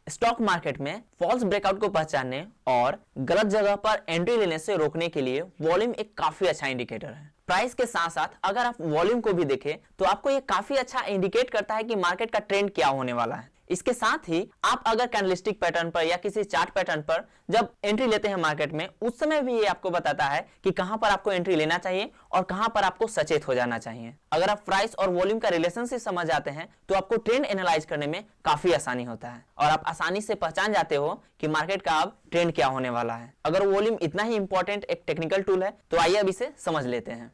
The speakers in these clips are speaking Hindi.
स्टॉक मार्केट में फॉल्स ब्रेकआउट को पहचानने और गलत जगह पर एंट्री लेने से रोकने के लिए वॉल्यूम एक काफी अच्छा इंडिकेटर है। प्राइस के साथ साथ अगर आप वॉल्यूम को भी देखें तो आपको ये काफी अच्छा इंडिकेट करता है कि मार्केट का ट्रेंड क्या होने वाला है। इसके साथ ही आप अगर कैंडलस्टिक पैटर्न पर या किसी चार्ट पैटर्न पर जब एंट्री लेते हैं मार्केट में, उस समय भी ये आपको बताता है कि कहां पर आपको एंट्री लेना चाहिए और कहां पर आपको सचेत हो जाना चाहिए। अगर आप प्राइस और वॉल्यूम का रिलेशनशिप समझ जाते हैं तो आपको ट्रेंड एनालाइज करने में काफी आसानी होता है और आप आसानी से पहचान जाते हो कि मार्केट का अब ट्रेंड क्या होने वाला है। अगर वॉल्यूम इतना ही इंपॉर्टेंट एक टेक्निकल टूल है तो आइए अब इसे समझ लेते हैं।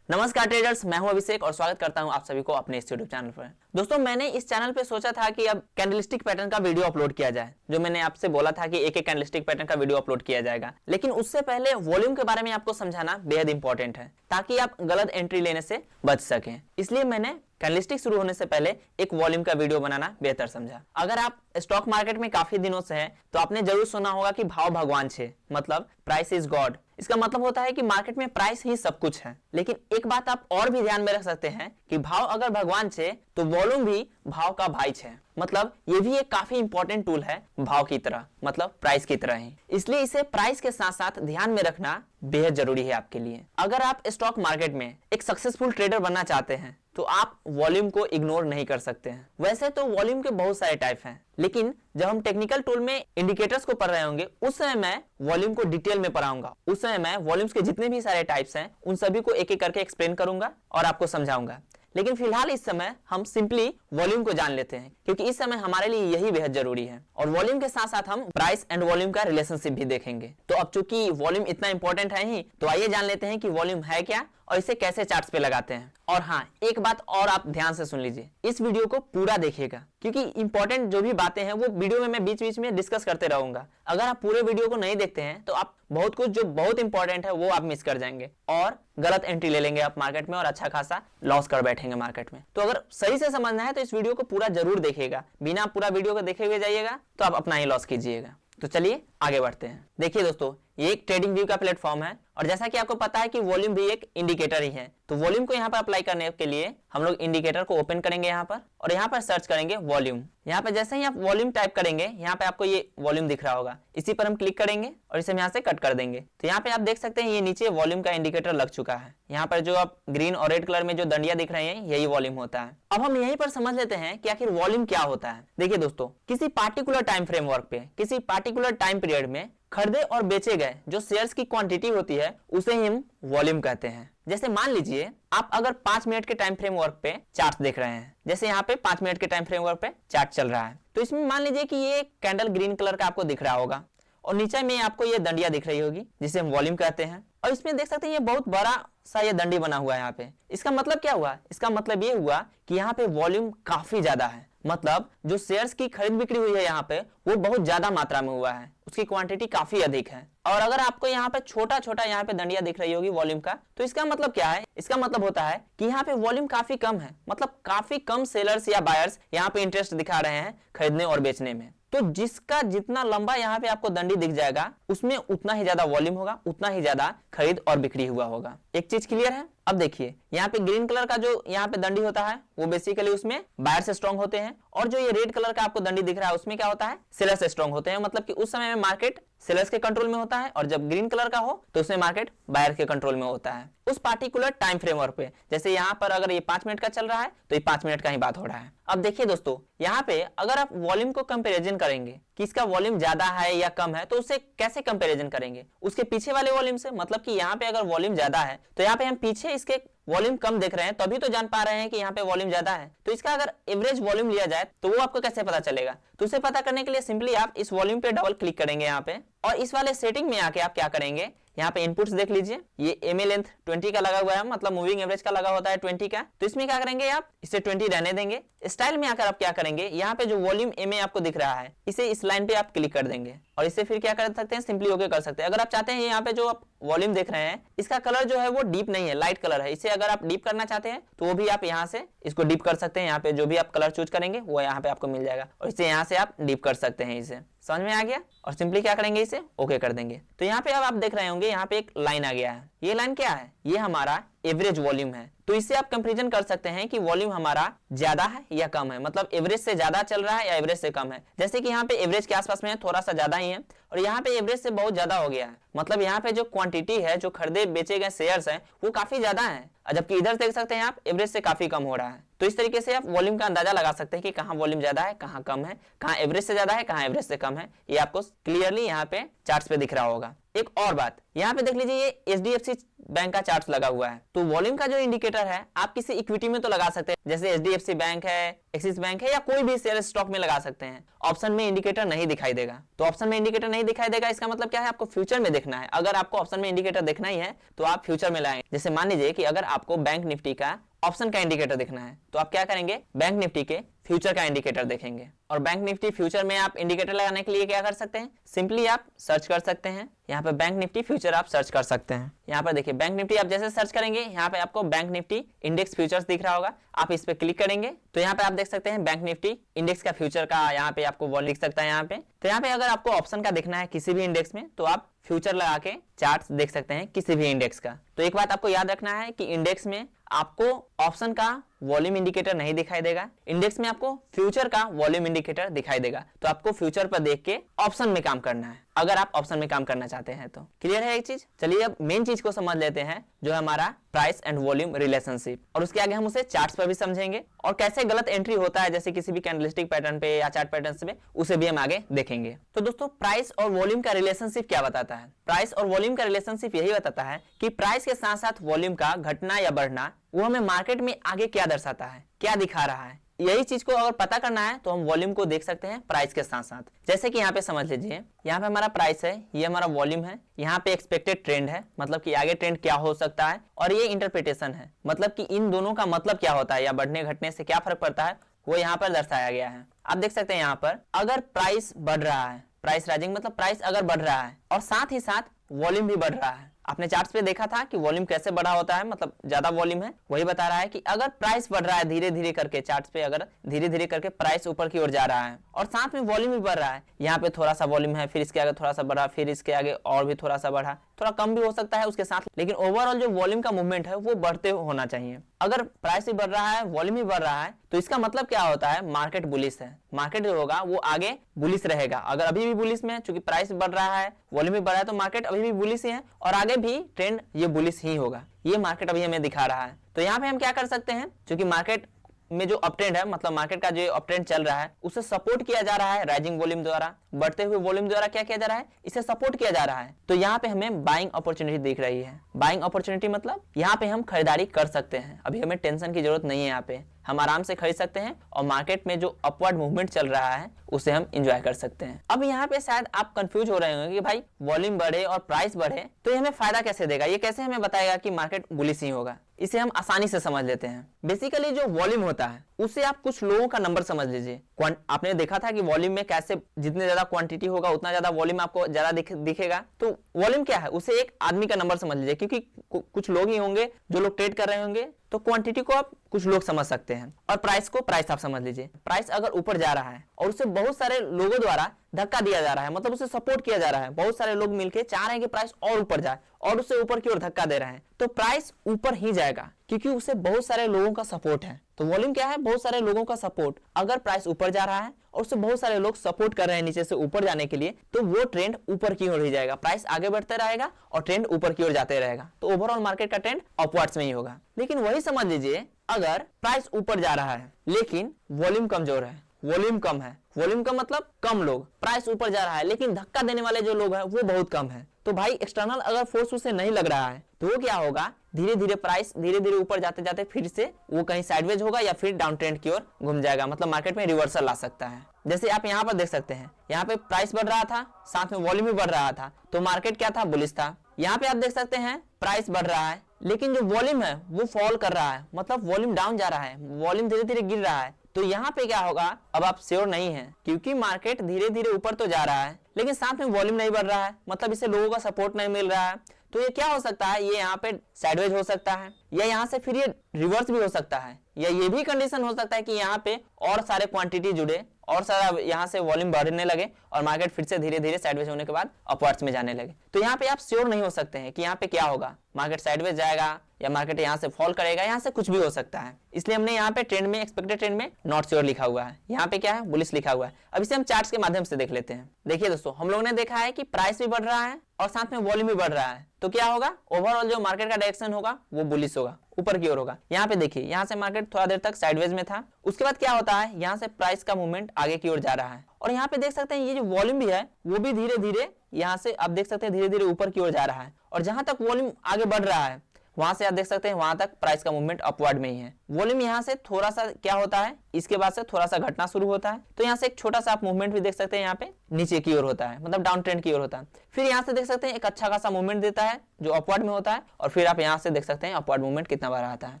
नमस्कार ट्रेडर्स, मैं हूं अभिषेक और स्वागत करता हूं आप सभी को अपने इस यूट्यूब चैनल पर। दोस्तों, मैंने इस चैनल पे सोचा था कि अब कैंडलस्टिक पैटर्न का वीडियो अपलोड किया जाए, जो मैंने आपसे बोला था कि एक एक कैंडलस्टिक पैटर्न का वीडियो अपलोड किया जाएगा। लेकिन उससे पहले वॉल्यूम के बारे में आपको समझाना बेहद इंपॉर्टेंट है ताकि आप गलत एंट्री लेने से बच सकें। इसलिए मैंने कैंडलस्टिक शुरू होने से पहले एक वॉल्यूम का वीडियो बनाना बेहतर समझा। अगर आप स्टॉक मार्केट में काफी दिनों से हैं तो आपने जरूर सुना होगा कि भाव भगवान छे, मतलब प्राइस इज गॉड। इसका मतलब होता है कि मार्केट में प्राइस ही सब कुछ है। लेकिन एक बात आप और भी ध्यान में रख सकते हैं कि भाव अगर भगवान छे तो वॉल्यूम भी भाव का भाई छे, मतलब ये भी एक काफी इंपॉर्टेंट टूल है भाव की तरह, मतलब प्राइस की तरह ही। इसलिए इसे प्राइस के साथ साथ ध्यान में रखना बेहद जरूरी है आपके लिए। अगर आप स्टॉक मार्केट में एक सक्सेसफुल ट्रेडर बनना चाहते हैं तो आप वॉल्यूम को इग्नोर नहीं कर सकते हैं। वैसे तो वॉल्यूम के बहुत सारे टाइप हैं, लेकिन जब हम टेक्निकल टूल में इंडिकेटर्स को पढ़ रहे होंगे उस समय मैं वॉल्यूम को डिटेल में पढ़ाऊंगा। उस समय मैं वॉल्यूम्स के जितने भी सारे टाइप्स हैं उन सभी को एक एक करके एक्सप्लेन करूंगा और आपको समझाऊंगा। लेकिन फिलहाल इस समय हम सिंपली वॉल्यूम को जान लेते हैं, क्योंकि इस समय हमारे लिए यही बेहद जरूरी है। और वॉल्यूम के साथ साथ हम प्राइस एंड वॉल्यूम का रिलेशनशिप भी देखेंगे। तो अब चूंकि वॉल्यूम इतना इंपॉर्टेंट है ही, तो आइए जान लेते हैं कि वॉल्यूम है क्या और इसे कैसे चार्ट्स पे लगाते हैं। और हाँ, एक बात और आप ध्यान से सुन लीजिए, इस वीडियो को पूरा देखिएगा, क्योंकि इंपॉर्टेंट जो भी बातें हैं वो वीडियो में मैं बीच बीच में डिस्कस करते रहूंगा। अगर आप पूरे वीडियो को नहीं देखते हैं तो आप बहुत कुछ जो बहुत इंपॉर्टेंट है वो आप मिस कर जाएंगे और गलत एंट्री ले लेंगे आप मार्केट में और अच्छा खासा लॉस कर बैठेंगे मार्केट में। तो अगर सही से समझना है तो इस वीडियो को पूरा जरूर देखिएगा। बिना पूरा वीडियो को देखे हुए जाइएगा तो आप अपना ही लॉस कीजिएगा। तो चलिए आगे बढ़ते हैं। देखिए दोस्तों, ये एक ट्रेडिंग व्यू का प्लेटफॉर्म है और जैसा कि आपको पता है कि वॉल्यूम भी एक इंडिकेटर ही है। तो वॉल्यूम को यहाँ पर अप्लाई करने के लिए हम लोग इंडिकेटर को ओपन करेंगे यहाँ पर और यहाँ पर सर्च करेंगे वॉल्यूम। यहाँ पे जैसे ही आप वॉल्यूम टाइप करेंगे यहाँ पे आपको ये वॉल्यूम दिख रहा होगा, इसी पर हम क्लिक करेंगे और इसे यहाँ से कट कर देंगे। तो यहाँ पे आप देख सकते हैं ये नीचे वॉल्यूम का इंडिकेटर लग चुका है। यहाँ पर जो आप ग्रीन और रेड कलर में जो दंडिया दिख रही है यही वॉल्यूम होता है। अब हम यहीं पर समझ लेते हैं कि आखिर वॉल्यूम क्या होता है। देखिए दोस्तों, किसी पार्टिकुलर टाइम फ्रेमवर्क पे किसी पार्टिकुलर टाइम पीरियड में खरीदे और बेचे गए जो शेयर्स की क्वांटिटी होती है उसे ही हम वॉल्यूम कहते हैं। जैसे मान लीजिए आप अगर 5 मिनट के टाइम फ्रेमवर्क पे चार्ट देख रहे हैं, जैसे यहाँ पे 5 मिनट के टाइम फ्रेमवर्क पे चार्ट चल रहा है, तो इसमें मान लीजिए कि ये कैंडल ग्रीन कलर का आपको दिख रहा होगा और नीचे में आपको ये दंडिया दिख रही होगी जिसे हम वॉल्यूम कहते हैं। और इसमें देख सकते हैं ये बहुत बड़ा सा ये दंडी बना हुआ है यहाँ पे। इसका मतलब क्या हुआ? इसका मतलब ये हुआ कि यहाँ पे वॉल्यूम काफी ज्यादा है, मतलब जो शेयर्स की खरीद बिक्री हुई है यहाँ पे वो बहुत ज्यादा मात्रा में हुआ है, उसकी क्वांटिटी काफी अधिक है। और अगर आपको यहाँ पे छोटा छोटा यहाँ पे दंडिया दिख रही होगी वॉल्यूम का, तो इसका मतलब क्या है? इसका मतलब होता है कि यहाँ पे वॉल्यूम काफी कम है, मतलब काफी कम सेलर्स या बायर्स यहाँ पे इंटरेस्ट दिखा रहे हैं खरीदने और बेचने में। तो जिसका जितना लंबा यहाँ पे आपको दंडी दिख जाएगा उसमें उतना ही ज्यादा वॉल्यूम होगा, उतना ही ज्यादा खरीद और बिक्री हुआ होगा। एक चीज क्लियर है? अब देखिए यहाँ पे ग्रीन कलर का जो यहाँ पे दंडी होता है वो बेसिकली उसमें बायर से स्ट्रॉन्ग होते हैं, और जो ये रेड कलर का आपको दंडी दिख रहा है उसमें क्या होता है? सेलर से स्ट्रॉन्ग होते हैं। मतलब कि उस समय में मार्केट सेलर्स के कंट्रोल में होता है और जब ग्रीन कलर का हो तो उसमें मार्केट बायर के कंट्रोल में होता है उस पार्टिकुलर टाइम फ्रेमवर्क पे। जैसे यहाँ पर अगर ये 5 मिनट का चल रहा है तो ये 5 मिनट का ही बात हो रहा है। अब देखिए दोस्तों, यहाँ पे अगर आप वॉल्यूम को कंपैरिजन करेंगे कि इसका वॉल्यूम ज्यादा है या कम है, तो उससे कैसे कंपैरिजन करेंगे? उसके पीछे वाले वॉल्यूम से। मतलब कि यहाँ पे अगर वॉल्यूम ज्यादा है तो यहाँ पे हम पीछे इसके वॉल्यूम कम देख रहे हैं, तभी तो जान पा रहे हैं कि यहाँ पे वॉल्यूम ज्यादा है। तो इसका अगर एवरेज वॉल्यूम लिया जाए तो वो आपको कैसे पता चलेगा? तो उसे पता करने के लिए सिंपली आप इस वॉल्यूम पे डबल क्लिक करेंगे यहाँ पे, और इस वाले सेटिंग में आके आप क्या करेंगे, यहाँ पे इनपुट्स देख लीजिए, ये एमए लेंथ 20 का लगा हुआ है, मतलब मूविंग एवरेज का लगा होता है 20 का। तो इसमें क्या करेंगे, आप इसे 20 रहने देंगे। स्टाइल में आकर आप क्या करेंगे, यहाँ पे जो वॉल्यूम एमए आपको दिख रहा है इसे इस लाइन पे आप क्लिक कर देंगे और इसे फिर क्या कर सकते हैं, सिंपली ओके कर सकते हैं। अगर आप चाहते हैं यहाँ पे जो आप वॉल्यूम देख रहे हैं इसका कलर जो है वो डीप नहीं है, लाइट कलर है, इसे अगर आप डीप करना चाहते हैं तो वो भी आप यहाँ से इसको डीप कर सकते हैं। यहाँ पे जो भी आप कलर चूज करेंगे वो यहाँ पे आपको मिल जाएगा और इसे यहाँ से आप डीप कर सकते हैं। इसे समझ में आ गया? और सिंपली क्या करेंगे, इसे ओके कर देंगे। तो यहाँ पे अब आप देख रहे होंगे यहाँ पे एक लाइन आ गया है। ये लाइन क्या है? ये हमारा एवरेज वॉल्यूम है। तो इससे आप कंपैरिजन कर सकते हैं कि वॉल्यूम हमारा ज्यादा है या कम है, मतलब एवरेज से ज्यादा चल रहा है या एवरेज से कम है। जैसे कि यहाँ पे एवरेज के आसपास में है, थोड़ा सा ज्यादा ही है, और यहाँ पे एवरेज से बहुत ज्यादा हो गया है, मतलब यहाँ पे जो क्वांटिटी है, जो खरीदे बेचे गए शेयर्स हैं, वो काफी ज्यादा है, जबकि इधर देख सकते हैं आप एवरेज से काफी कम हो रहा है। तो इस तरीके से आप वॉल्यूम का अंदाजा लगा सकते हैं कि कहाँ वॉल्यूम ज्यादा है, कहाँ कम है, कहाँ एवरेज से ज्यादा है, कहाँ एवरेज से कम है। ये आपको क्लियरली यहाँ पे चार्ट्स पे दिख रहा होगा। एक और बात यहाँ पे देख लीजिए, ये HDFC बैंक का चार्ट लगा हुआ है। तो वॉल्यूम का जो इंडिकेटर है आप किसी इक्विटी में तो लगा सकते हैं, जैसे HDFC बैंक है, एक्सिस बैंक है, या कोई भी शेयर स्टॉक में लगा सकते हैं। ऑप्शन में इंडिकेटर नहीं दिखाई देगा। तो ऑप्शन में इंडिकेटर नहीं दिखाई देगा, इसका मतलब क्या है, आपको फ्यूचर में देखना है। अगर आपको ऑप्शन में इंडिकेटर देखना ही है तो आप फ्यूचर में लाएंगे। जैसे मान लीजिए कि अगर आपको बैंक निफ्टी का ऑप्शन का इंडिकेटर देखना है तो आप क्या करेंगे, बैंक निफ्टी के फ्यूचर का इंडिकेटर देखेंगे। और बैंक निफ्टी फ्यूचर में आप इंडिकेटर लगाने के लिए क्या कर सकते हैं, सिंपली आप सर्च कर सकते हैं, यहाँ पे बैंक निफ्टी फ्यूचर आप सर्च कर सकते हैं। यहाँ पर देखिए बैंक निफ्टी आप जैसे सर्च करेंगे, यहाँ पे आपको बैंक निफ्टी इंडेक्स फ्यूचर्स दिख रहा होगा। आप इस पे क्लिक करेंगे तो यहाँ पे आप देख सकते हैं बैंक निफ्टी इंडेक्स का फ्यूचर का, यहाँ पे आपको वॉल्यूम दिख सकता है यहाँ पे। तो यहाँ पे अगर आपको ऑप्शन का देखना है किसी भी इंडेक्स में तो आप फ्यूचर लगा के चार्ट्स देख सकते हैं किसी भी इंडेक्स का। तो एक बात आपको याद रखना है कि इंडेक्स में आपको ऑप्शन का वॉल्यूम इंडिकेटर नहीं दिखाई देगा, इंडेक्स में आपको फ्यूचर का वॉल्यूम इंडिकेटर दिखाई देगा। तो आपको फ्यूचर पर देख के ऑप्शन में काम करना है, अगर आप ऑप्शन में काम करना चाहते हैं तो। क्लियर है एक चीज। चलिए अब मेन चीज को समझ लेते हैं, जो है हमारा प्राइस एंड वॉल्यूम रिलेशनशिप, और उसके आगे हम उसे चार्ट्स पर भी समझेंगे, और कैसे गलत एंट्री होता है जैसे किसी भी कैंडलस्टिक पैटर्न पे या चार्ट पैटर्न पे, उसे भी हम आगे देखेंगे। तो दोस्तों प्राइस और वॉल्यूम का रिलेशनशिप क्या बताता है, प्राइस और वॉल्यूम का रिलेशनशिप यही बताता है कि प्राइस के साथ साथ वॉल्यूम का घटना या बढ़ना वो हमें मार्केट में आगे क्या दर्शाता है, क्या दिखा रहा है। यही चीज को अगर पता करना है तो हम वॉल्यूम को देख सकते हैं प्राइस के साथ साथ। जैसे कि यहाँ पे समझ लीजिए, यहाँ पे हमारा प्राइस है, ये हमारा वॉल्यूम है, यहाँ पे एक्सपेक्टेड ट्रेंड है, मतलब कि आगे ट्रेंड क्या हो सकता है, और ये इंटरप्रिटेशन है, मतलब कि इन दोनों का मतलब क्या होता है या बढ़ने घटने से क्या फर्क पड़ता है, वो यहाँ पर दर्शाया गया है। आप देख सकते हैं यहाँ पर अगर प्राइस बढ़ रहा है, प्राइस राइजिंग मतलब प्राइस अगर बढ़ रहा है और साथ ही साथ वॉल्यूम भी बढ़ रहा है। आपने चार्ट्स पे देखा था कि वॉल्यूम कैसे बढ़ा होता है, मतलब ज्यादा वॉल्यूम है, वही बता रहा है कि अगर प्राइस बढ़ रहा है धीरे धीरे करके, चार्ट्स पे अगर धीरे धीरे करके प्राइस ऊपर की ओर जा रहा है और साथ में वॉल्यूम भी बढ़ रहा है, यहाँ पे थोड़ा सा वॉल्यूम है, फिर इसके आगे थोड़ा सा बढ़ा, फिर इसके आगे और भी थोड़ा सा बढ़ा, थोड़ा कम भी हो सकता है उसके साथ, लेकिन ओवरऑल जो वॉल्यूम का मूवमेंट है वो बढ़ते होना चाहिए। अगर प्राइस भी बढ़ रहा है, वॉल्यूम भी बढ़ रहा है, तो इसका मतलब क्या होता है, मार्केट बुलिश है, मार्केट जो होगा वो आगे बुलिश रहेगा। अगर अभी भी बुलिश में है, चूंकि प्राइस बढ़ रहा है, वॉल्यूम भी बढ़ रहा है, तो मार्केट अभी भी बुलिश ही है और आगे भी ट्रेंड ये बुलिश ही होगा। ये मार्केट अभी हमें दिखा रहा है। तो यहाँ पे हम क्या कर सकते हैं, क्योंकि मार्केट में जो अपट्रेंड है, मतलब मार्केट का जो अपट्रेंड चल रहा है, उसे सपोर्ट किया जा रहा है राइजिंग वॉल्यूम द्वारा, बढ़ते हुए वॉल्यूम द्वारा क्या किया जा रहा है, इसे सपोर्ट किया जा रहा है। तो यहाँ पे हमें बाइंग अपॉर्चुनिटी दिख रही है। बाइंग अपॉर्चुनिटी मतलब यहाँ पे हम खरीदारी कर सकते हैं, अभी हमें टेंशन की जरूरत नहीं है, यहाँ पे हम आराम से खरीद सकते हैं और मार्केट में जो अपवर्ड मूवमेंट चल रहा है उसे हम एंजॉय कर सकते हैं। अब यहाँ पे शायद आप कंफ्यूज हो रहे होंगे कि भाई वॉल्यूम बढ़े और प्राइस बढ़े तो ये हमें फायदा कैसे देगा, ये कैसे हमें बताएगा कि मार्केट बुलिश ही होगा। इसे हम आसानी से समझ लेते हैं। बेसिकली जो वॉल्यूम होता है उसे आप कुछ लोगों का नंबर समझ लीजिए। आपने देखा था कि वॉल्यूम में कैसे जितने ज्यादा क्वांटिटी होगा उतना ज्यादा वॉल्यूम आपको ज्यादा दिखेगा। तो वॉल्यूम क्या है, उसे एक आदमी का नंबर समझ लीजिए, क्योंकि कुछ लोग ही होंगे जो लोग ट्रेड कर रहे होंगे, तो क्वांटिटी को आप कुछ लोग समझ सकते हैं। और प्राइस को प्राइस आप समझ लीजिए। प्राइस अगर ऊपर जा रहा है और उसे बहुत सारे लोगों द्वारा धक्का दिया जा रहा है, मतलब उसे सपोर्ट किया जा रहा है, बहुत सारे लोग मिलकर चाह रहे हैं कि प्राइस और ऊपर जाए और उसे ऊपर की ओर धक्का दे रहे हैं, तो प्राइस ऊपर ही जाएगा क्योंकि उसे बहुत सारे लोगों का सपोर्ट है। तो वॉल्यूम क्या है, बहुत सारे लोगों का सपोर्ट। अगर प्राइस ऊपर जा रहा है और उसे बहुत सारे लोग सपोर्ट कर रहे हैं नीचे से ऊपर जाने के लिए, तो वो ट्रेंड ऊपर की ओर ही जाएगा, प्राइस आगे बढ़ते रहेगा और ट्रेंड ऊपर की ओर जाते रहेगा। तो ओवरऑल मार्केट का ट्रेंड अपवर्ड्स में ही होगा। लेकिन वही समझ लीजिए, अगर प्राइस ऊपर जा रहा है लेकिन वॉल्यूम कमजोर है, वॉल्यूम कम है, वॉल्यूम का मतलब कम लोग, प्राइस ऊपर जा रहा है लेकिन धक्का देने वाले जो लोग हैं वो बहुत कम है, तो भाई एक्सटर्नल अगर फोर्स उसे नहीं लग रहा है तो वो क्या होगा, धीरे धीरे प्राइस धीरे धीरे ऊपर जाते जाते फिर से वो कहीं साइडवेज होगा या फिर डाउन ट्रेंड की ओर घूम जाएगा, मतलब मार्केट में रिवर्सल ला सकता है। जैसे आप यहाँ पर देख सकते हैं, यहाँ पे प्राइस बढ़ रहा था, साथ में वॉल्यूम भी बढ़ रहा था, तो मार्केट क्या था, बुलिश था। यहाँ पे आप देख सकते हैं प्राइस बढ़ रहा है लेकिन जो वॉल्यूम है वो फॉल कर रहा है, मतलब वॉल्यूम डाउन जा रहा है, वॉल्यूम धीरे धीरे गिर रहा है। तो यहाँ पे क्या होगा, अब आप श्योर नहीं है क्योंकि मार्केट धीरे धीरे ऊपर तो जा रहा है लेकिन साथ में वॉल्यूम नहीं बढ़ रहा है, मतलब इसे लोगों का सपोर्ट नहीं मिल रहा है। तो ये क्या हो सकता है, ये यहाँ पे साइडवेज हो सकता है या यहाँ से फिर ये रिवर्स भी हो सकता है, या ये भी कंडीशन हो सकता है कि यहाँ पे और सारे क्वांटिटी जुड़े और सारा यहाँ से वॉल्यूम बढ़ने लगे और मार्केट फिर से धीरे धीरे साइडवेज होने के बाद अपवर्ड्स में जाने लगे। तो यहाँ पे आप श्योर नहीं हो सकते हैं कि यहाँ पे क्या होगा, मार्केट साइडवेज जाएगा या मार्केट यहाँ से फॉल करेगा, यहाँ से कुछ भी हो सकता है। इसलिए हमने यहाँ पे ट्रेंड में, एक्सपेक्टेड ट्रेंड में नॉट श्योर लिखा हुआ है, यहाँ पे क्या है, बुलिश लिखा हुआ है। अब इसे हम चार्ट्स के माध्यम से देख लेते हैं। देखिए दोस्तों, हम लोगों ने देखा है कि प्राइस भी बढ़ रहा है और साथ में वॉल्यूम भी बढ़ रहा है, तो क्या होगा, ओवरऑल जो मार्केट का डायरेक्शन होगा वो बुलिश होगा, ऊपर की ओर होगा। यहाँ पे देखिए, यहाँ से मार्केट थोड़ा देर तक साइडवेज में था, उसके बाद क्या होता है, यहाँ से प्राइस का मूवमेंट आगे की ओर जा रहा है और यहाँ पे देख सकते हैं ये जो वॉल्यूम भी है वो भी धीरे धीरे यहाँ से आप देख सकते हैं धीरे धीरे ऊपर की ओर जा रहा है और जहां तक वॉल्यूम आगे बढ़ रहा है वहां से आप देख सकते हैं वहां तक प्राइस का मूवमेंट अपवर्ड में ही है। वॉल्यूम यहाँ से थोड़ा सा क्या होता है, इसके बाद से थोड़ा सा घटना शुरू होता है, तो यहाँ से एक छोटा सा आप मूवमेंट भी देख सकते हैं, यहाँ पे नीचे की ओर होता है, मतलब डाउन ट्रेंड की ओर होता है। फिर यहाँ से देख सकते हैं एक अच्छा खासा मूवमेंट देता है जो अपवर्ड में होता है और फिर आप यहाँ से देख सकते हैं अपवर्ड मूवमेंट कितना बड़ा आता है।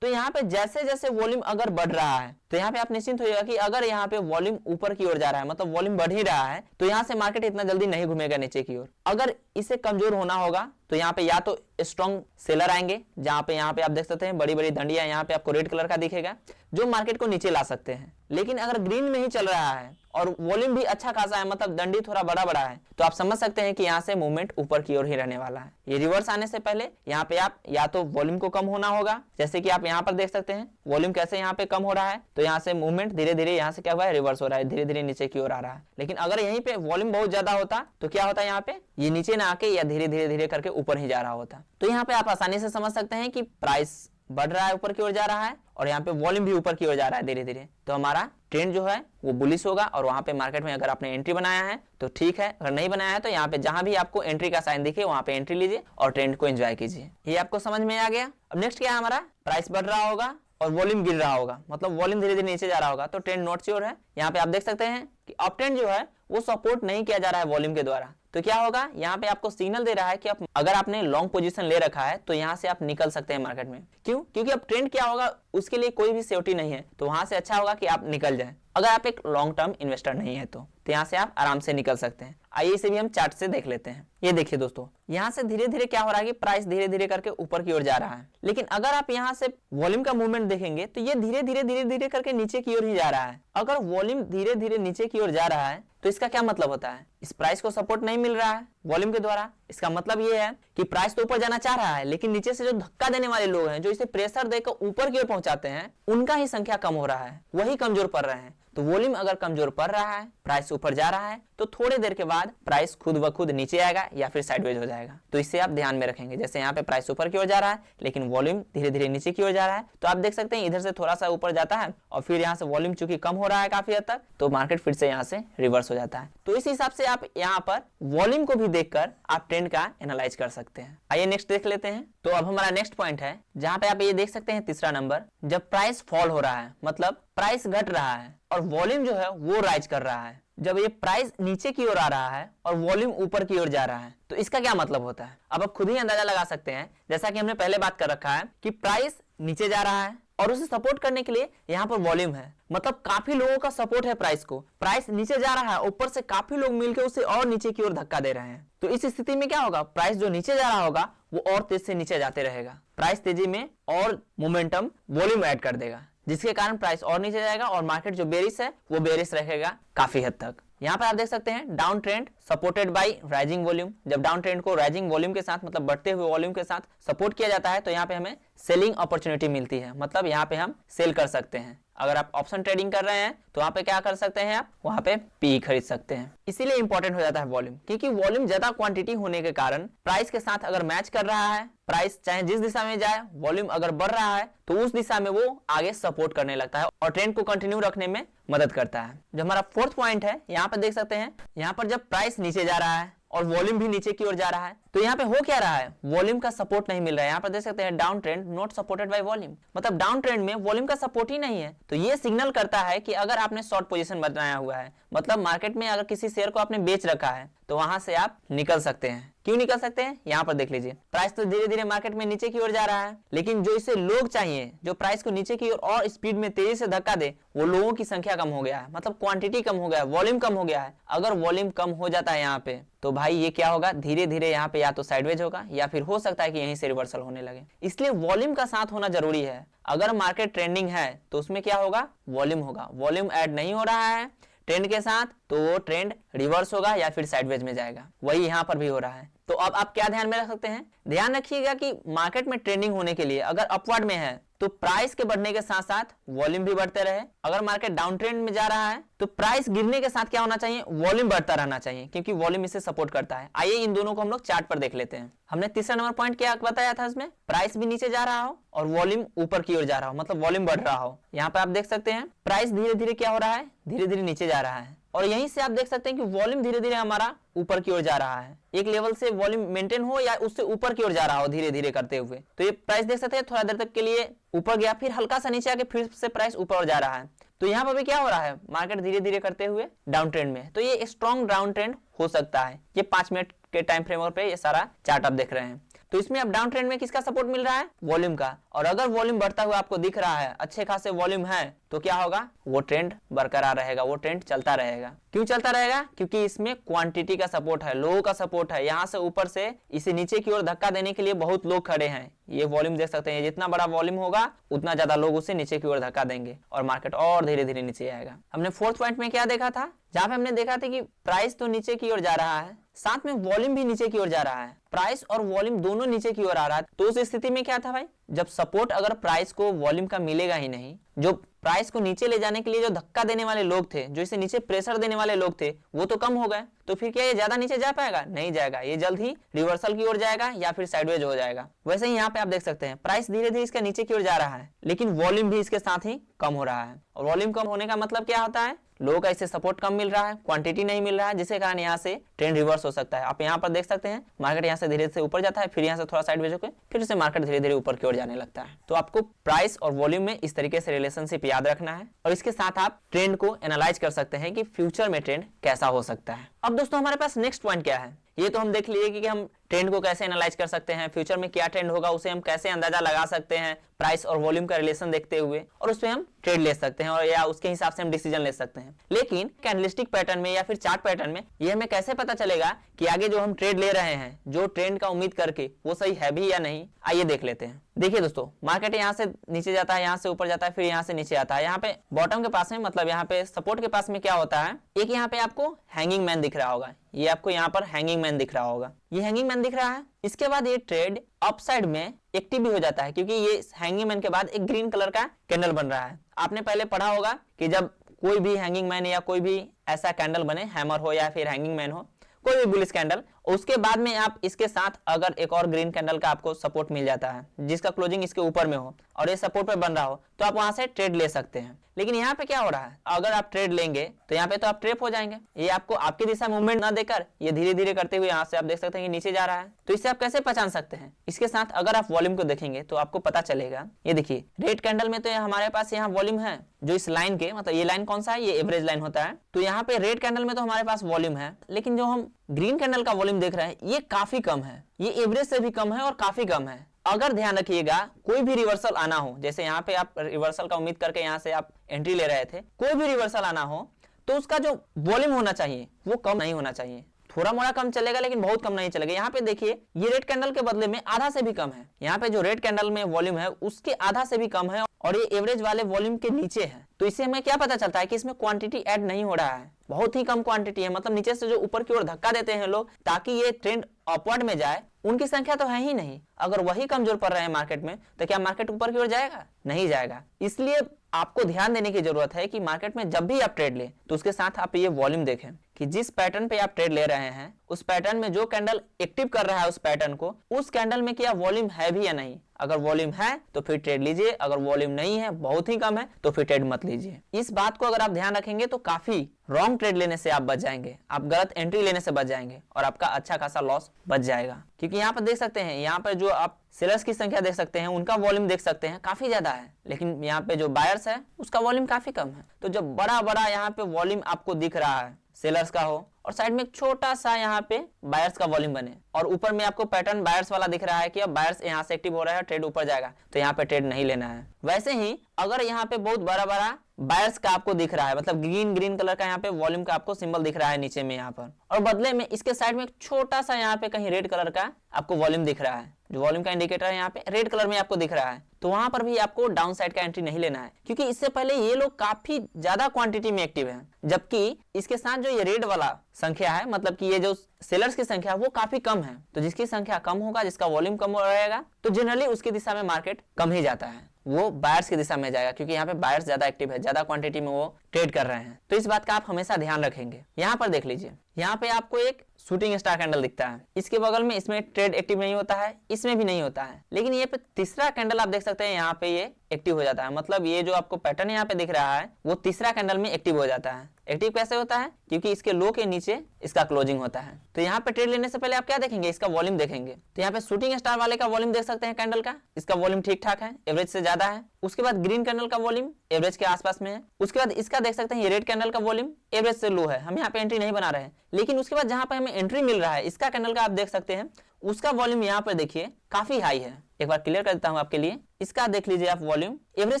तो यहाँ पे जैसे जैसे वॉल्यूम अगर बढ़ रहा है तो यहाँ पे आप निश्चिंत होइएगा कि अगर यहाँ पे वॉल्यूम ऊपर की ओर जा रहा है, मतलब वॉल्यूम बढ़ ही रहा है, तो यहाँ से मार्केट इतना जल्दी नहीं घूमेगा नीचे की ओर। अगर इसे कमजोर होना होगा तो यहाँ पे या तो स्ट्रॉन्ग सेलर आएंगे, जहां पे यहाँ पे आप देख सकते हैं बड़ी बड़ी दंडियां यहाँ पे आपको रेड कलर का दिखेगा जो मार्केट को नीचे ला सकते हैं। लेकिन अगर ग्रीन में ही चल रहा है और वॉल्यूम भी अच्छा खासा है, मतलब दंडी थोड़ा बड़ा बड़ा है, तो आप समझ सकते हैं कि यहाँ से मूवमेंट ऊपर की ओर ही रहने वाला है। ये रिवर्स आने से पहले यहाँ पे आप या तो वॉल्यूम को कम होना होगा, जैसे कि आप यहाँ पर देख सकते हैं वॉल्यूम कैसे यहाँ पे कम हो रहा है, तो यहाँ से मूवमेंट धीरे धीरे यहाँ से क्या हुआ है, रिवर्स हो रहा है, धीरे धीरे नीचे की ओर आ रहा है। लेकिन अगर यहीं पे वॉल्यूम बहुत ज्यादा होता तो क्या होता है, यहाँ पे ये नीचे ना आके या धीरे धीरे धीरे करके ऊपर ही जा रहा होता। तो यहाँ पे आप आसानी से समझ सकते हैं कि प्राइस बढ़ रहा है, ऊपर की ओर जा रहा है और यहाँ पे वॉल्यूम भी ऊपर की ओर जा रहा है धीरे धीरे, तो हमारा ट्रेंड जो है वो बुलिश होगा। और वहां पे मार्केट में अगर आपने एंट्री बनाया है तो ठीक है, अगर नहीं बनाया है तो यहाँ पे जहां भी आपको एंट्री का साइन दिखे वहां पे एंट्री लीजिए और ट्रेंड को एंजॉय कीजिए। ये आपको समझ में आ गया। अब नेक्स्ट क्या है हमारा, प्राइस बढ़ रहा होगा और वॉल्यूम गिर रहा होगा, मतलब वॉल्यूम धीरे धीरे नीचे जा रहा होगा, तो ट्रेंड नॉट श्योर है। यहाँ पे आप देख सकते हैं कि अप ट्रेंड जो है वो सपोर्ट नहीं किया जा रहा है वॉल्यूम के द्वारा, तो क्या होगा, यहाँ पे आपको सिग्नल दे रहा है कि आप अगर आपने लॉन्ग पोजीशन ले रखा है तो यहाँ से आप निकल सकते हैं मार्केट में। क्यों, क्योंकि अब ट्रेंड क्या होगा उसके लिए कोई भी सेफ्टी नहीं है, तो वहां से अच्छा होगा कि आप निकल जाएं। अगर आप एक लॉन्ग टर्म इन्वेस्टर नहीं है तो यहाँ से आप आराम से निकल सकते हैं। आइए इसे भी हम चार्ट से देख लेते हैं। ये देखिए दोस्तों, यहाँ से धीरे धीरे क्या हो रहा है कि प्राइस धीरे धीरे करके ऊपर की ओर जा रहा है, लेकिन अगर आप यहाँ से वॉल्यूम का मूवमेंट देखेंगे तो ये धीरे धीरे धीरे धीरे करके नीचे की ओर ही जा रहा है। अगर वॉल्यूम धीरे धीरे नीचे की ओर जा रहा है तो इसका क्या मतलब होता है, इस प्राइस को सपोर्ट नहीं मिल रहा है वॉल्यूम के द्वारा। इसका मतलब ये है कि प्राइस तो ऊपर जाना चाह रहा है, लेकिन नीचे से जो धक्का देने वाले लोग हैं, जो इसे प्रेशर देकर ऊपर की ओर पहुंचाते हैं, उनका ही संख्या कम हो रहा है, वही कमजोर पड़ रहे हैं। तो वॉल्यूम अगर कमजोर पड़ रहा है, प्राइस ऊपर जा रहा है, तो थोड़ी देर के बाद प्राइस खुद ब खुद नीचे आएगा या फिर साइडवेज हो जाएगा। तो इससे आप ध्यान में रखेंगे। जैसे यहाँ पे प्राइस ऊपर की ओर जा रहा है लेकिन वॉल्यूम धीरे धीरे नीचे की ओर जा रहा है, तो आप देख सकते हैं इधर से थोड़ा सा ऊपर जाता है और फिर यहाँ से वॉल्यूम चूंकि कम हो रहा है काफी हद तक, तो मार्केट फिर से यहाँ से रिवर्स हो जाता है। तो इस हिसाब से आप यहाँ पर वॉल्यूम को भी देखकर आप ट्रेंड का एनालाइज कर सकते हैं। आइए नेक्स्ट देख लेते हैं। तो अब हमारा नेक्स्ट पॉइंट है जहाँ पे आप ये देख सकते हैं तीसरा नंबर, जब प्राइस फॉल हो रहा है, मतलब प्राइस घट रहा है और वॉल्यूम जो है वो राइज कर रहा है। जब ये प्राइस नीचे की ओर आ रहा है और वॉल्यूम ऊपर की ओर जा रहा है तो इसका क्या मतलब होता है, अब आप खुद ही अंदाजा लगा सकते हैं। जैसा कि हमने पहले बात कर रखा है कि प्राइस नीचे जा रहा है और उसे सपोर्ट करने के लिए यहाँ पर वॉल्यूम है, मतलब काफी लोगों का सपोर्ट है प्राइस को। प्राइस नीचे जा रहा है, ऊपर से काफी लोग मिलकर उसे और नीचे की ओर धक्का दे रहे हैं। तो इस स्थिति में क्या होगा, प्राइस जो नीचे जा रहा होगा वो और तेज से नीचे जाते रहेगा। प्राइस तेजी में और मोमेंटम वॉल्यूम ऐड कर देगा, जिसके कारण प्राइस और नीचे जाएगा और मार्केट जो बेरिश है वो बेरिश रहेगा काफी हद तक। यहाँ पर आप देख सकते हैं down trend supported by rising volume. जब डाउन ट्रेंड को राइजिंग वॉल्यूम के साथ, मतलब बढ़ते हुए वॉल्यूम के साथ सपोर्ट किया जाता है तो यहाँ पे हमें सेलिंग अपॉर्चुनिटी मिलती है, मतलब यहाँ पे हम सेल कर सकते हैं। अगर आप ऑप्शन ट्रेडिंग कर रहे हैं तो वहां पे क्या कर सकते हैं, आप वहां पे पी खरीद सकते हैं। इसीलिए इंपॉर्टेंट हो जाता है वॉल्यूम, क्योंकि वॉल्यूम ज्यादा क्वांटिटी होने के कारण प्राइस के साथ अगर मैच कर रहा है, प्राइस चाहे जिस दिशा में जाए, वॉल्यूम अगर बढ़ रहा है तो उस दिशा में वो आगे सपोर्ट करने लगता है और ट्रेंड को कंटिन्यू रखने में मदद करता है। जो हमारा फोर्थ पॉइंट है, यहाँ पर देख सकते हैं, यहाँ पर जब प्राइस नीचे जा रहा है और वॉल्यूम भी नीचे की ओर जा रहा है तो यहाँ पे हो क्या रहा है, वॉल्यूम का सपोर्ट नहीं मिल रहा है। यहाँ पर देख सकते हैं down trend not supported by volume, मतलब डाउन ट्रेंड में वॉल्यूम का सपोर्ट ही नहीं है। तो ये सिग्नल करता है कि अगर आपने शॉर्ट पोजीशन बनाया हुआ है, मतलब मार्केट में अगर किसी शेयर को आपने बेच रखा है तो वहां से आप निकल सकते हैं। क्यों निकल सकते हैं, यहाँ पर देख लीजिए। प्राइस तो धीरे धीरे मार्केट में नीचे की ओर जा रहा है, लेकिन जो इसे लोग चाहिए जो प्राइस को नीचे की ओर और स्पीड में तेजी से धक्का दे, वो लोगों की संख्या कम हो गया है, मतलब क्वांटिटी कम हो गया है, वॉल्यूम कम हो गया है। अगर वॉल्यूम कम हो जाता है यहाँ पे तो भाई ये क्या होगा, धीरे धीरे यहाँ पे या तो साइडवेज होगा या फिर हो सकता है कि यहीं से रिवर्सल होने लगे। इसलिए वॉल्यूम का साथ होना जरूरी है। अगर मार्केट ट्रेंडिंग है तो उसमें क्या होगा, वॉल्यूम होगा। वॉल्यूम ऐड नहीं हो रहा है, ट्रेंड के साथ तो वो ट्रेंड रिवर्स होगा या फिर साइडवेज में जाएगा। वही यहाँ पर भी हो रहा है। तो अब आप क्या ध्यान में रख सकते हैं, ध्यान रखिएगा कि मार्केट में ट्रेंडिंग होने के लिए अगर अपवर्ड में है तो प्राइस के बढ़ने के साथ साथ वॉल्यूम भी बढ़ते रहे। अगर मार्केट डाउन ट्रेंड में जा रहा है तो प्राइस गिरने के साथ क्या होना चाहिए, वॉल्यूम बढ़ता रहना चाहिए, क्योंकि वॉल्यूम इसे सपोर्ट करता है। आइए इन दोनों को हम लोग चार्ट पर देख लेते हैं। हमने तीसरा नंबर पॉइंट क्या बताया था, इसमें प्राइस भी नीचे जा रहा हो और वॉल्यूम ऊपर की ओर जा रहा हो, मतलब वॉल्यूम बढ़ रहा हो। यहाँ पे आप देख सकते हैं प्राइस धीरे धीरे क्या हो रहा है, धीरे धीरे नीचे जा रहा है, और यहीं से आप देख सकते हैं कि वॉल्यूम धीरे धीरे हमारा ऊपर की ओर जा रहा है। एक लेवल से वॉल्यूम मेंटेन हो या उससे ऊपर की ओर जा रहा हो धीरे धीरे करते हुए। तो ये प्राइस देख सकते हैं थोड़ा देर तक के लिए ऊपर गया, फिर हल्का सा नीचे आके फिर से प्राइस ऊपर जा रहा है। तो यहाँ पर भी क्या हो रहा है, मार्केट धीरे धीरे करते हुए डाउन ट्रेंड में। तो ये स्ट्रॉन्ग डाउन ट्रेंड हो सकता है। ये 5 मिनट के टाइम फ्रेम पे ये सारा चार्ट आप देख रहे हैं। तो इसमें अब डाउन ट्रेंड में किसका सपोर्ट मिल रहा है, वॉल्यूम का। और अगर वॉल्यूम बढ़ता हुआ आपको दिख रहा है, अच्छे खासे वॉल्यूम है, तो क्या होगा, वो ट्रेंड बरकरार रहेगा, वो ट्रेंड चलता रहेगा। क्यों चलता रहेगा, क्योंकि इसमें क्वांटिटी का सपोर्ट है, लोगों का सपोर्ट है। यहाँ से ऊपर से इसे नीचे की ओर धक्का देने के लिए बहुत लोग खड़े हैं। ये वॉल्यूम देख सकते हैं, जितना बड़ा वॉल्यूम होगा उतना ज्यादा लोग उसे नीचे की ओर धक्का देंगे और मार्केट और धीरे धीरे नीचे आएगा। हमने फोर्थ पॉइंट में क्या देखा था, जहां पे हमने देखा था कि प्राइस तो नीचे की ओर जा रहा है, साथ में वॉल्यूम भी नीचे की ओर जा रहा है। प्राइस और वॉल्यूम दोनों नीचे की ओर आ रहा है। तो उस स्थिति में क्या था भाई, जब सपोर्ट अगर प्राइस को वॉल्यूम का मिलेगा ही नहीं, जो प्राइस को नीचे ले जाने के लिए जो धक्का देने वाले लोग थे, जो इसे नीचे प्रेशर देने वाले लोग थे, वो तो कम हो गए। तो फिर क्या ये ज्यादा नीचे जा पाएगा, नहीं जाएगा। ये जल्द ही रिवर्सल की ओर जाएगा या फिर साइडवेज हो जाएगा। वैसे ही यहाँ पे आप देख सकते हैं प्राइस धीरे धीरे इसका नीचे की ओर जा रहा है, लेकिन वॉल्यूम भी इसके साथ ही कम हो रहा है। और वॉल्यूम कम होने का मतलब क्या होता है, लोगों का इससे सपोर्ट कम मिल रहा है, क्वांटिटी नहीं मिल रहा है, जिसके कारण यहाँ से ट्रेंड रिवर्स हो सकता है। आप यहाँ पर देख सकते हैं मार्केट यहाँ से धीरे से ऊपर जाता है, फिर यहाँ से थोड़ा साइडवेज होकर फिर से मार्केट धीरे धीरे ऊपर की ओर जाने लगता है। तो आपको प्राइस और वॉल्यूम में इस तरीके से रिलेशनशिप याद रखना है, और इसके साथ आप ट्रेंड को एनालाइज कर सकते हैं कि फ्यूचर में ट्रेंड कैसा हो सकता है। अब दोस्तों हमारे पास नेक्स्ट पॉइंट क्या है, ये तो हम देख लिए कि हम ट्रेंड को कैसे एनालाइज कर सकते हैं, फ्यूचर में क्या ट्रेंड होगा उसे हम कैसे अंदाजा लगा सकते हैं प्राइस और वॉल्यूम का रिलेशन देखते हुए, और उसमें हम ट्रेड ले सकते हैं और या उसके हिसाब से हम डिसीजन ले सकते हैं। लेकिन कैंडलस्टिक पैटर्न में या फिर चार्ट पैटर्न में ये हमें कैसे पता चलेगा कि आगे जो हम ट्रेड ले रहे हैं, जो ट्रेंड का उम्मीद करके, वो सही है भी या नहीं। आइए देख लेते हैं। देखिए दोस्तों, मार्केट यहाँ से नीचे जाता है, यहाँ से ऊपर जाता है, फिर यहाँ से नीचे आता है। यहाँ पे बॉटम के पास में, मतलब यहाँ पे सपोर्ट के पास में क्या होता है, एक यहाँ पे आपको हैंगिंग मैन दिख रहा होगा, ये आपको यहाँ पर हैंगिंग मैन दिख रहा होगा, ये हैंगिंग मैन दिख रहा है। इसके बाद ये ट्रेड अपसाइड में एक्टिव भी हो जाता है, क्योंकि ये हैंगिंग मैन के बाद एक ग्रीन कलर का कैंडल बन रहा है। आपने पहले पढ़ा होगा कि जब कोई भी हैंगिंग मैन या कोई भी ऐसा कैंडल बने, हैमर हो या फिर हैंगिंग मैन हो, कोई भी बुलिश कैंडल, उसके बाद में आप इसके साथ अगर एक और ग्रीन कैंडल का आपको सपोर्ट मिल जाता है, जिसका क्लोजिंग इसके ऊपर में हो और ये सपोर्ट पे बन रहा हो, तो आप वहां से ट्रेड ले सकते हैं। लेकिन यहाँ पे क्या हो रहा है, अगर आप ट्रेड लेंगे तो यहाँ पे तो आप ट्रैप हो जाएंगे। ये आपको आपकी दिशा मूवमेंट ना देकर ये धीरे धीरे करते हुए यहाँ से आप देख सकते हैं कि नीचे जा रहा है। तो इससे आप कैसे पहचान सकते हैं, इसके साथ अगर आप वॉल्यूम को देखेंगे तो आपको पता चलेगा। ये देखिए रेड कैंडल में तो हमारे पास यहाँ वॉल्यूम है, जो इस लाइन के, मतलब ये लाइन कौन सा है, ये एवरेज लाइन होता है। तो यहाँ पे रेड कैंडल में तो हमारे पास वॉल्यूम है, लेकिन जो हम ग्रीन कैंडल का वॉल्यूम देख रहे हैं ये काफी कम है, ये एवरेज से भी कम है और काफी कम है। अगर ध्यान रखिएगा कोई भी रिवर्सल आना हो, जैसे यहाँ पे आप रिवर्सल का उम्मीद करके यहाँ से आप एंट्री ले रहे थे, कोई भी रिवर्सल आना हो तो उसका जो वॉल्यूम होना चाहिए वो कम नहीं होना चाहिए। थोड़ा मोड़ा कम चलेगा लेकिन बहुत कम नहीं चलेगा। यहाँ पे देखिए ये रेड कैंडल के बदले में आधा से भी कम है। यहाँ पे जो रेड कैंडल में वॉल्यूम है उसके आधा से भी कम है और ये एवरेज वाले वॉल्यूम के नीचे है। तो इससे हमें क्या पता चलता है कि इसमें क्वांटिटी ऐड नहीं हो रहा है, बहुत ही कम क्वांटिटी है। मतलब नीचे से जो ऊपर की ओर धक्का देते हैं लोग ताकि ये ट्रेंड अपवर्ड में जाए, उनकी संख्या तो है ही नहीं। अगर वही कमजोर पड़ रहे हैं मार्केट में तो क्या मार्केट ऊपर की ओर जाएगा? नहीं जाएगा। इसलिए आपको ध्यान देने की जरूरत है कि मार्केट में जब भी आप ट्रेड लें तो उसके साथ आप ये वॉल्यूम देखें कि जिस पैटर्न पे आप ट्रेड ले रहे हैं उस पैटर्न में जो कैंडल एक्टिव कर रहा है उस पैटर्न को, उस कैंडल में क्या वॉल्यूम है भी या नहीं। अगर वॉल्यूम है तो फिर ट्रेड लीजिए, अगर वॉल्यूम नहीं है, बहुत ही कम है, तो फिर ट्रेड मत लीजिए। इस बात को अगर आप ध्यान रखेंगे तो काफी रॉन्ग ट्रेड लेने से आप बच जाएंगे, आप गलत एंट्री लेने से बच जाएंगे और आपका अच्छा खासा लॉस बच जाएगा। क्योंकि यहाँ पर देख सकते हैं, यहाँ पर जो आप सेलर्स की संख्या देख सकते हैं, उनका वॉल्यूम देख सकते हैं काफी ज्यादा है, लेकिन यहाँ पे जो बायर्स है उसका वॉल्यूम काफी कम है। तो जब बड़ा बड़ा यहाँ पे वॉल्यूम आपको दिख रहा है सेलर्स का हो और साइड में एक छोटा सा यहाँ पे बायर्स का वॉल्यूम बने और ऊपर में आपको पैटर्न बायर्स वाला दिख रहा है कि अब बायर्स यहाँ से एक्टिव हो रहा है, ट्रेड ऊपर जाएगा, तो यहाँ पे ट्रेड नहीं लेना है। वैसे ही अगर यहाँ पे बहुत बड़ा बड़ा बायर्स का आपको दिख रहा है, मतलब ग्रीन कलर का यहाँ पे वॉल्यूम का आपको सिंबल दिख रहा है नीचे में यहाँ पर, और बदले में इसके साइड में एक छोटा सा यहाँ पे कहीं रेड कलर का आपको वॉल्यूम दिख रहा है, जो वॉल्यूम का इंडिकेटर है यहाँ पे रेड कलर में आपको दिख रहा है, तो वहां पर भी आपको डाउन साइड का एंट्री नहीं लेना है, क्योंकि इससे पहले ये लोग काफी ज्यादा क्वांटिटी में एक्टिव है, जबकि इसके साथ जो ये रेड वाला संख्या है, मतलब कि ये जो सेलर्स की संख्या वो काफी कम है। तो जिसकी संख्या कम होगा, जिसका वॉल्यूम कम रहेगा, तो जनरली उसकी दिशा में मार्केट कम ही जाता है, वो बायर्स की दिशा में जाएगा, क्योंकि यहाँ पे बायर्स ज्यादा एक्टिव है, ज्यादा क्वांटिटी में वो ट्रेड कर रहे हैं। तो इस बात का आप हमेशा ध्यान रखेंगे। यहाँ पर देख लीजिए, यहाँ पे आपको एक शूटिंग स्टार कैंडल दिखता है, इसके बगल में इसमें ट्रेड एक्टिव नहीं होता है, इसमें भी नहीं होता है, लेकिन ये पे तीसरा कैंडल आप देख सकते हैं, यहाँ पे ये एक्टिव हो जाता है। मतलब ये जो आपको पैटर्न यहाँ पे दिख रहा है वो तीसरा कैंडल में एक्टिव हो जाता है। एक्टिव कैसे होता है? क्योंकि इसके लो के नीचे इसका क्लोजिंग होता है। तो यहाँ पे ट्रेड लेने से पहले आप क्या देखेंगे? इसका वॉल्यूम देखेंगे। तो यहाँ पे शूटिंग स्टार वाले का वॉल्यूम देख सकते हैं कैंडल का, इसका वॉल्यूम ठीक ठाक है, एवरेज से ज्यादा है। उसके बाद ग्रीन कैंडल का वॉल्यूम एवरेज के आसपास में है। उसके बाद इसका देख सकते हैं, ये रेड कैंडल का वॉल्यूम एवरेज से लो है, हम यहाँ पे एंट्री नहीं बना रहे हैं। लेकिन उसके बाद जहां पे हमें एंट्री मिल रहा है, इसका कैंडल का आप देख सकते हैं, उसका वॉल्यूम यहाँ पर देखिए काफी हाई है। एक बार क्लियर कर देता हूं आपके लिए, इसका देख लीजिए आप, वॉल्यूम एवरेज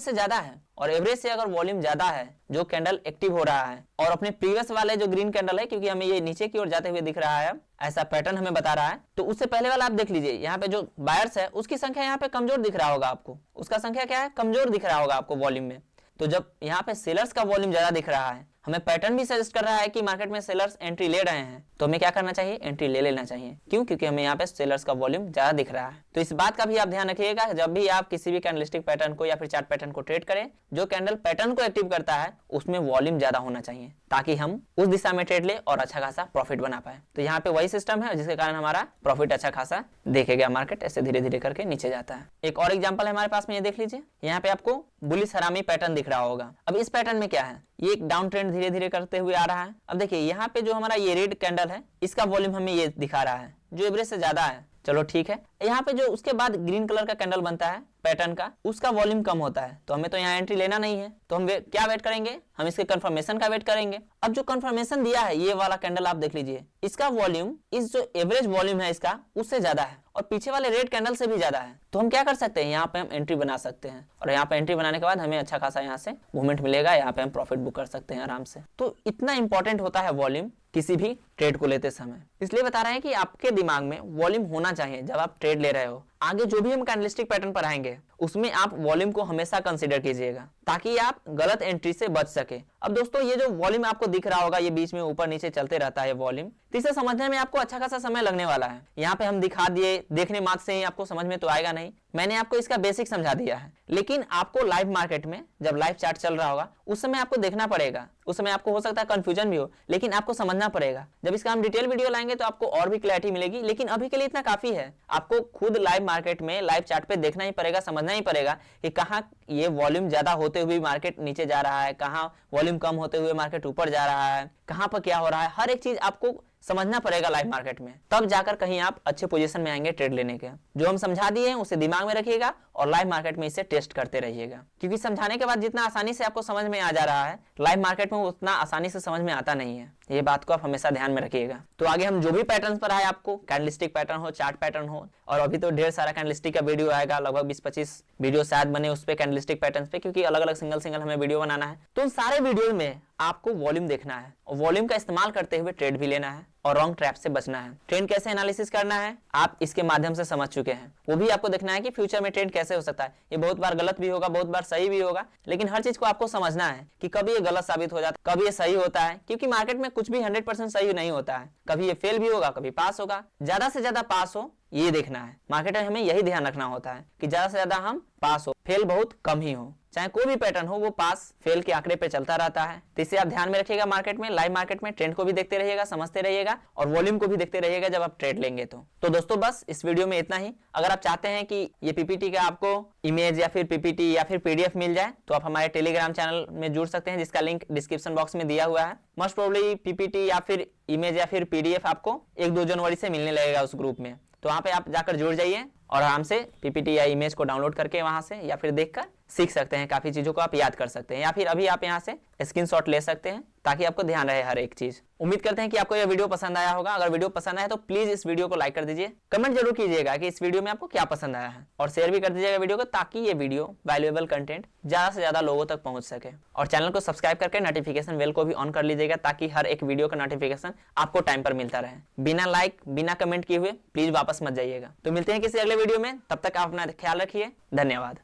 से ज्यादा है, और एवरेज से अगर वॉल्यूम ज्यादा है, जो कैंडल एक्टिव हो रहा है, और अपने प्रीवियस वाले जो ग्रीन कैंडल है, क्योंकि हमें ये नीचे की ओर जाते हुए दिख रहा है, ऐसा पैटर्न हमें बता रहा है, तो उससे पहले वाला आप देख लीजिए, यहाँ पे जो बायर्स है उसकी संख्या यहाँ पे कमजोर दिख रहा होगा आपको, उसका संख्या क्या है? कमजोर दिख रहा होगा आपको वॉल्यूम में। तो जब यहाँ पे सेलर्स का वॉल्यूम ज्यादा दिख रहा है, हमें पैटर्न भी सजेस्ट कर रहा है कि मार्केट में सेलर्स एंट्री ले रहे हैं, तो हमें क्या करना चाहिए? एंट्री ले लेना चाहिए। क्यों? क्योंकि हमें यहाँ पे सेलर्स का वॉल्यूम ज्यादा दिख रहा है। तो इस बात का भी आप ध्यान रखिएगा, जब भी आप किसी भी कैंडलस्टिक पैटर्न को या फिर चार्ट पैटर्न को ट्रेड करें, जो कैंडल पैटर्न को एक्टिव करता है उसमें वॉल्यूम ज्यादा होना चाहिए, ताकि हम उस दिशा में ट्रेड ले और अच्छा खासा प्रॉफिट बना पाए। तो यहाँ पे वही सिस्टम है जिसके कारण हमारा प्रॉफिट अच्छा खासा देखेगा, मार्केट ऐसे धीरे धीरे करके नीचे जाता है। एक और एग्जांपल है हमारे पास में, ये देख लीजिए, यहाँ पे आपको बुलिश हरामी पैटर्न दिख रहा होगा। अब इस पैटर्न में क्या है? ये एक डाउन ट्रेंड धीरे धीरे करते हुए आ रहा है। अब देखिए, यहाँ पे जो हमारा ये रेड कैंडल है, इसका वॉल्यूम हमें ये दिखा रहा है, जो एवरेज से ज्यादा है। चलो ठीक है, यहाँ पे जो उसके बाद ग्रीन कलर का कैंडल बनता है पैटर्न का, उसका वॉल्यूम कम होता है, तो हमें तो यहाँ एंट्री लेना नहीं है। तो हम क्या वेट करेंगे? हम इसके कंफर्मेशन का वेट करेंगे। अब जो कंफर्मेशन दिया है, ये वाला कैंडल आप देख लीजिए, इसका वॉल्यूम इस जो एवरेज वॉल्यूम है इसका, उससे ज्यादा है, और पीछे वाले रेड कैंडल से भी ज्यादा है। तो हम क्या कर सकते हैं? यहाँ पे हम एंट्री बना सकते हैं, और यहाँ पे एंट्री बनाने के बाद हमें अच्छा खासा यहाँ से मूवमेंट मिलेगा, यहाँ पे हम प्रॉफिट बुक कर सकते हैं आराम से। तो इतना इंपॉर्टेंट होता है वॉल्यूम किसी भी ट्रेड को लेते समय, इसलिए बता रहे हैं कि आपके दिमाग में वॉल्यूम होना चाहिए जब आप ट्रेड ले रहे हो। आगे जो भी हम कैंडलस्टिक पैटर्न पर आएंगे, उसमें आप वॉल्यूम को हमेशा कंसीडर कीजिएगा, ताकि आप गलत एंट्री से बच सके। अब दोस्तों, ये जो वॉल्यूम आपको दिख रहा होगा, ये बीच में ऊपर नीचे चलते रहता है वॉल्यूम, तो इसे समझने में आपको अच्छा खासा समय लगने वाला है। यहाँ पे हम दिखा दिए, देखने मात्र से ही आपको समझ में तो आएगा नहीं, मैंने आपको इसका बेसिक समझा दिया है। लेकिन आपको लाइव मार्केट में जब लाइव चार्ट चल रहा होगा, उस समय आपको देखना पड़ेगा, उस समय आपको हो सकता है कंफ्यूजन भी हो, लेकिन आपको समझना पड़ेगा। जब इसका हम डिटेल वीडियो लाएंगे तो आपको और भी क्लैरिटी मिलेगी, लेकिन अभी के लिए इतना काफी है। आपको खुद लाइव मार्केट में लाइव चार्ट पे देखना ही पड़ेगा, समझना ही पड़ेगा कि कहाँ ये वॉल्यूम ज्यादा होते हुए मार्केट नीचे जा रहा है, कहाँ वॉल्यूम कम होते हुए मार्केट ऊपर जा रहा है, कहाँ पर क्या हो रहा है। हर एक चीज आपको समझना पड़ेगा लाइव मार्केट में, तब जाकर कहीं आप अच्छे पोजीशन में आएंगे ट्रेड लेने के। जो हम समझा दिए हैं उसे दिमाग में रखिएगा और लाइव मार्केट में इसे टेस्ट करते रहिएगा, क्योंकि समझाने के बाद जितना आसानी से आपको समझ में आ जा रहा है, लाइव मार्केट में उतना आसानी से समझ में आता नहीं है। ये बात को आप हमेशा ध्यान में रखिएगा। तो आगे हम जो भी पैटर्न पर आए, आपको कैंडलस्टिक पैटर्न हो, चार्ट पैटर्न हो, और अभी तो ढेर सारा कैंडलस्टिक का वीडियो आएगा, लगभग 20-25 वीडियो शायद बने उस पे कैंडलस्टिक पैटर्न पे, क्योंकि अलग अलग सिंगल हमें वीडियो बनाना है। तो उन सारे वीडियो में आपको वॉल्यूम देखना है, और वॉल्यूम का इस्तेमाल करते हुए ट्रेड भी लेना है, और रॉन्ग ट्रैप से बचना है। ट्रेंड कैसे एनालिसिस करना है आप इसके माध्यम से समझ चुके हैं, वो भी आपको देखना है कि फ्यूचर में ट्रेंड कैसे हो सकता है। ये बहुत बार गलत भी होगा, बहुत बार सही भी होगा, लेकिन हर चीज को आपको समझना है कि कभी ये गलत साबित हो जाता है, कभी ये सही होता है, क्योंकि मार्केट में कुछ भी 100% सही नहीं होता है। कभी ये फेल भी होगा, कभी पास होगा। ज्यादा से ज्यादा पास हो, ये देखना है। मार्केट में हमें यही ध्यान रखना होता है कि ज्यादा से ज्यादा हम पास हो, फेल बहुत कम ही हो। चाहे कोई भी पैटर्न हो, वो पास फेल के आंकड़े पे चलता रहता है। तो इसे आप ध्यान में रखिएगा। मार्केट में, लाइव मार्केट में ट्रेंड को भी देखते रहिएगा, समझते रहिएगा, और वॉल्यूम को भी देखते रहिएगा जब आप ट्रेड लेंगे। तो दोस्तों, बस इस वीडियो में इतना ही। अगर आप चाहते हैं कि ये पीपीटी का आपको इमेज या फिर पीपीटी या फिर पीडीएफ मिल जाए, तो आप हमारे टेलीग्राम चैनल में जुड़ सकते हैं, जिसका लिंक डिस्क्रिप्शन बॉक्स में दिया हुआ है। मोस्ट प्रोबेबली पीपीटी या फिर इमेज या फिर पीडीएफ आपको 1-2 जनवरी से मिलने लगेगा उस ग्रुप में। तो वहां पे आप जाकर जुड़ जाइए और आराम से पीपीटी या इमेज को डाउनलोड करके वहां से या फिर देखकर सीख सकते हैं। काफी चीजों को आप याद कर सकते हैं, या फिर अभी आप यहाँ से स्क्रीनशॉट ले सकते हैं, ताकि आपको ध्यान रहे हर एक चीज। उम्मीद करते हैं कि आपको यह वीडियो पसंद आया होगा। अगर वीडियो पसंद आया तो प्लीज इस वीडियो को लाइक कर दीजिए, कमेंट जरूर कीजिएगा कि इस वीडियो में आपको क्या पसंद आया है, और शेयर भी कर दीजिएगा वीडियो को, ताकि ये वीडियो वैल्यूएबल कंटेंट ज्यादा से ज्यादा लोगों तक पहुंच सके। और चैनल को सब्सक्राइब करके नोटिफिकेशन बेल को भी ऑन कर लीजिएगा, ताकि हर एक वीडियो का नोटिफिकेशन आपको टाइम पर मिलता रहे। बिना लाइक बिना कमेंट किए हुए प्लीज वापस मत जाइएगा। तो मिलते हैं किसी अगले वीडियो में, तब तक आप अपना ख्याल रखिए। धन्यवाद।